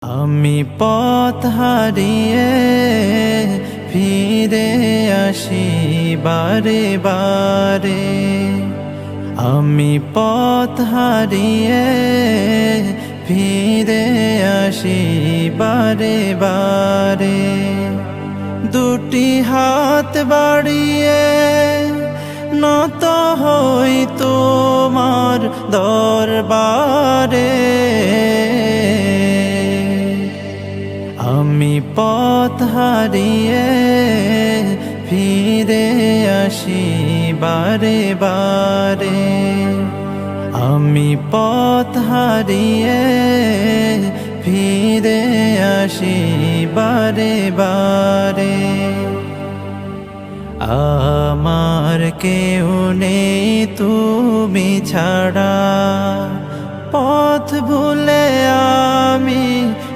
আমি পথ হারিয়ে ফিরে আসি বারে বারে। আমি পথ হারিয়ে ফিরে আসি বারে বারে। দুটি হাত বাড়িয়ে নত হই তোমার দরবারে। আমি পথ হারিয়ে ফিরে আসি বারে বারে। আমি পথ হারিয়ে ফিরে আসি বারে বারে। আমার কেউ নেই তুমি ছাড়া, পথ ভুলে আমি